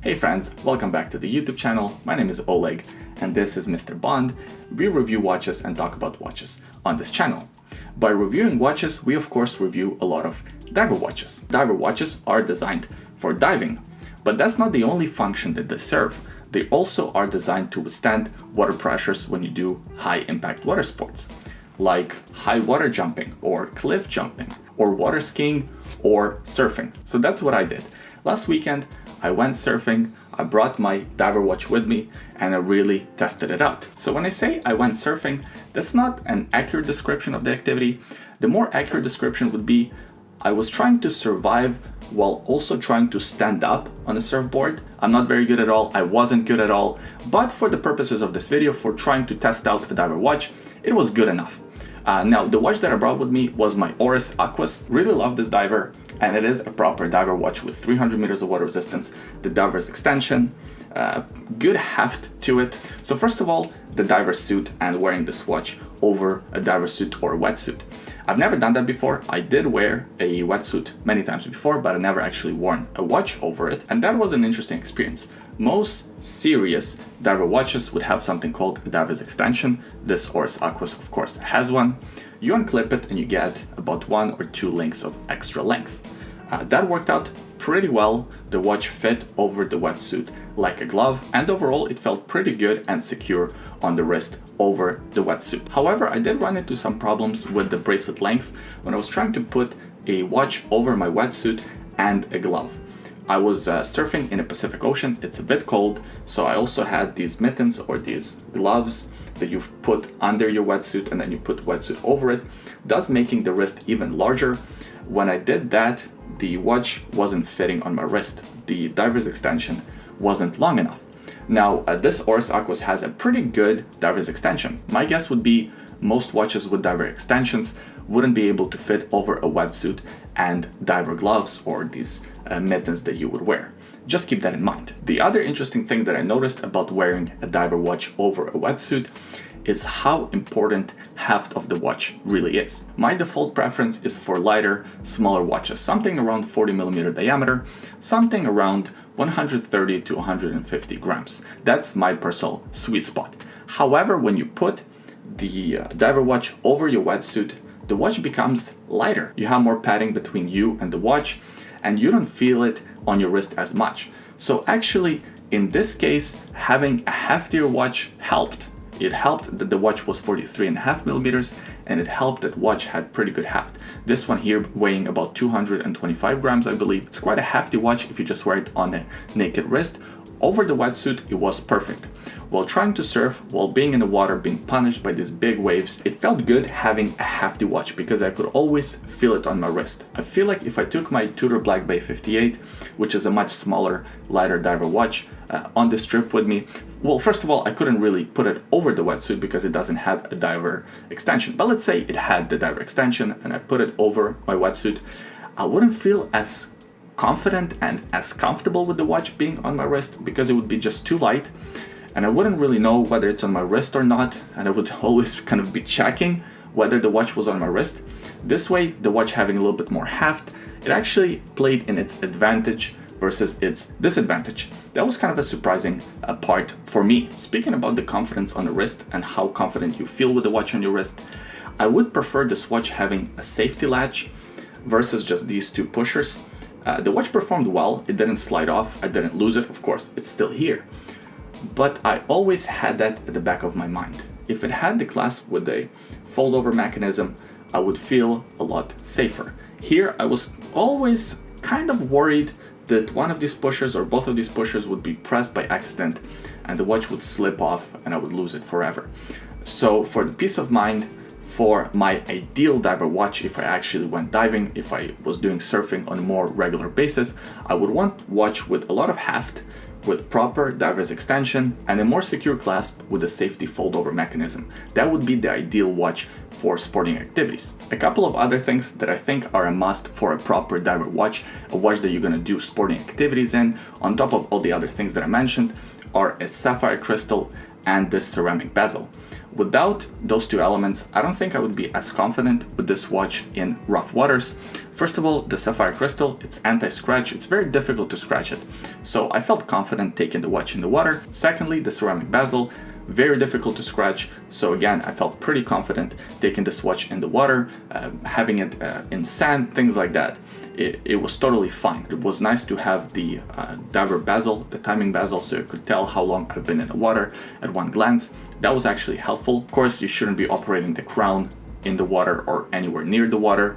Hey friends, welcome back to the YouTube channel. My name is Oleg and this is Mr. Bond. We review watches and talk about watches on this channel. By reviewing watches, we of course review a lot of diver watches. Diver watches are designed for diving, but that's not the only function that they serve. They also are designed to withstand water pressures when you do high impact water sports, like high water jumping or cliff jumping or water skiing or surfing. So that's what I did. Last weekend, I went surfing, I brought my diver watch with me, and I really tested it out. So when I say I went surfing, that's not an accurate description of the activity. The more accurate description would be I was trying to survive while also trying to stand up on a surfboard. I'm not very good at all, I wasn't good at all, but for the purposes of this video, for trying to test out a diver watch, it was good enough. Now, the watch that I brought with me was my Oris Aquas. Really love this diver, and it is a proper diver watch with 300 meters of water resistance, the diver's extension, good heft to it. So first of all, the diver suit and wearing this watch over a diver suit or a wetsuit. I've never done that before. I did wear a wetsuit many times before, but I never actually worn a watch over it, and that was an interesting experience. Most serious diver watches would have something called a diver's extension. This Oris Aquas, of course, has one. You unclip it and you get about 1 or 2 links of extra length. That worked out pretty well. The watch fit over the wetsuit like a glove, and overall it felt pretty good and secure on the wrist over the wetsuit. However, I did run into some problems with the bracelet length when I was trying to put a watch over my wetsuit and a glove. I was surfing in the Pacific Ocean. It's a bit cold, so I also had these mittens or these gloves that you put under your wetsuit and then you put wetsuit over it, thus making the wrist even larger. When I did that, the watch wasn't fitting on my wrist. The diver's extension wasn't long enough. Now, this Oris Aquas has a pretty good diver's extension. My guess would be most watches with diver extensions wouldn't be able to fit over a wetsuit and diver gloves or these mittens that you would wear. Just keep that in mind. The other interesting thing that I noticed about wearing a diver watch over a wetsuit is how important heft of the watch really is. My default preference is for lighter, smaller watches, something around 40mm diameter, something around 130 to 150 grams. That's my personal sweet spot. However, when you put the diver watch over your wetsuit, the watch becomes lighter. You have more padding between you and the watch, and you don't feel it on your wrist as much. So actually, in this case, having a heftier watch helped. It helped that the watch was 43.5mm, and it helped that watch had pretty good heft. This one here weighing about 225 grams, I believe. It's quite a hefty watch if you just wear it on a naked wrist. Over the wetsuit, it was perfect. While trying to surf, while being in the water, being punished by these big waves, it felt good having a hefty watch because I could always feel it on my wrist. I feel like if I took my Tudor Black Bay 58, which is a much smaller, lighter diver watch, on this trip with me, well, first of all, I couldn't really put it over the wetsuit because it doesn't have a diver extension. But let's say it had the diver extension and I put it over my wetsuit, I wouldn't feel as confident and as comfortable with the watch being on my wrist because it would be just too light, and I wouldn't really know whether it's on my wrist or not, and I would always kind of be checking whether the watch was on my wrist. This way, the watch having a little bit more heft, it actually played in its advantage versus its disadvantage. That was kind of a surprising part for me. Speaking about the confidence on the wrist and how confident you feel with the watch on your wrist, I would prefer this watch having a safety latch versus just these two pushers. The watch performed well, it didn't slide off, I didn't lose it, of course, it's still here. But I always had that at the back of my mind. If it had the clasp with a fold-over mechanism, I would feel a lot safer. Here, I was always kind of worried that one of these pushers or both of these pushers would be pressed by accident and the watch would slip off and I would lose it forever. So for the peace of mind, for my ideal diver watch, if I actually went diving, if I was doing surfing on a more regular basis, I would want a watch with a lot of heft, with proper diver's extension and a more secure clasp with a safety fold-over mechanism. That would be the ideal watch for sporting activities. A couple of other things that I think are a must for a proper diver watch, a watch that you're gonna do sporting activities in, on top of all the other things that I mentioned, are a sapphire crystal and this ceramic bezel. Without those two elements, I don't think I would be as confident with this watch in rough waters. First of all, the sapphire crystal, it's anti-scratch, it's very difficult to scratch it. So I felt confident taking the watch in the water. Secondly, the ceramic bezel, very difficult to scratch. So again, I felt pretty confident taking this watch in the water, having it in sand, things like that. It was totally fine. It was nice to have the diver bezel, the timing bezel, so you could tell how long I've been in the water at one glance. That was actually helpful. Of course, you shouldn't be operating the crown in the water or anywhere near the water.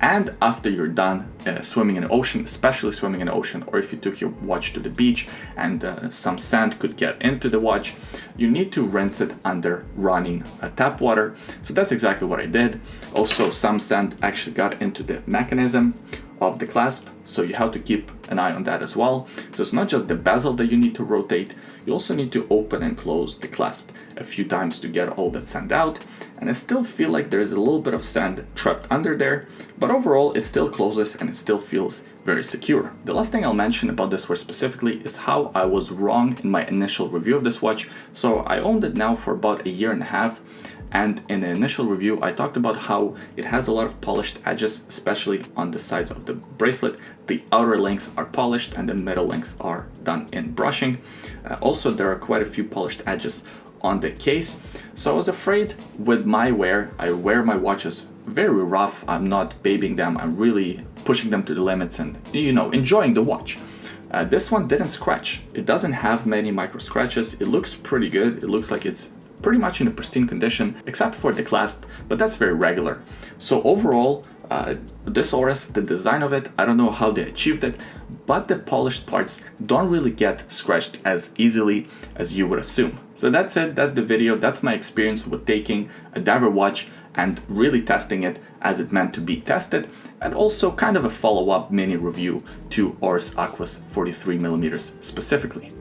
And after you're done swimming in the ocean, especially swimming in the ocean, or if you took your watch to the beach and some sand could get into the watch, you need to rinse it under running tap water. So that's exactly what I did. Also, some sand actually got into the mechanism of the clasp, so you have to keep an eye on that as well. So it's not just the bezel that you need to rotate, you also need to open and close the clasp a few times to get all that sand out. And I still feel like there's a little bit of sand trapped under there, but overall it still closes and it still feels very secure. The last thing I'll mention about this watch specifically is how I was wrong in my initial review of this watch. So I owned it now for about a year and a half. And in the initial review, I talked about how it has a lot of polished edges, especially on the sides of the bracelet. The outer links are polished and the middle links are done in brushing. Also, there are quite a few polished edges on the case. So I was afraid with my wear, I wear my watches very rough. I'm not babying them. I'm really pushing them to the limits and, you know, enjoying the watch. This one didn't scratch. It doesn't have many micro scratches. It looks pretty good. It looks like it's pretty much in a pristine condition, except for the clasp, but that's very regular. So overall, this Oris, the design of it, I don't know how they achieved it, but the polished parts don't really get scratched as easily as you would assume. So that's it, that's the video, that's my experience with taking a diver watch and really testing it as it meant to be tested, and also kind of a follow-up mini review to Oris Aquas 43mm specifically.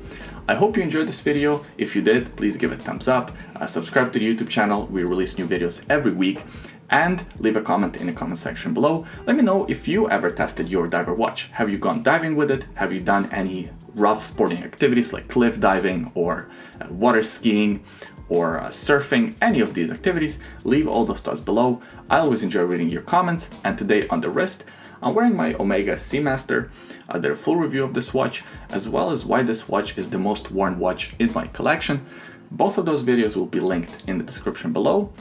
I hope you enjoyed this video. If you did, please give it a thumbs up, subscribe to the YouTube channel, we release new videos every week, and leave a comment in the comment section below. Let me know if you ever tested your diver watch. Have you gone diving with it? Have you done any rough sporting activities like cliff diving or water skiing or surfing? Any of these activities, leave all those thoughts below. I always enjoy reading your comments, and today on the wrist, I'm wearing my Omega Seamaster. I did a full review of this watch, as well as why this watch is the most worn watch in my collection. Both of those videos will be linked in the description below.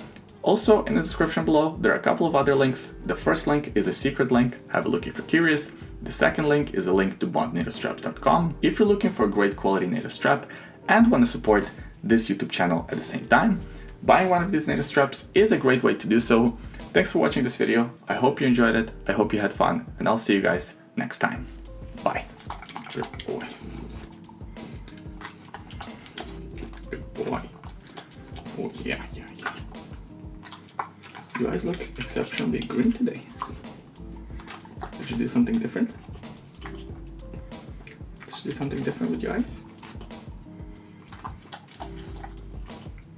Also, in the description below, there are a couple of other links. The first link is a secret link, have a look if you're curious. The second link is a link to bondnativstraps.com if you're looking for a great quality native strap and want to support this YouTube channel at the same time. Buying one of these native straps is a great way to do so. Thanks for watching this video. I hope you enjoyed it. I hope you had fun, and I'll see you guys next time. Bye. Good boy. Good boy. Oh, yeah. You guys look exceptionally green today. Did you do something different? Did you do something different with your eyes?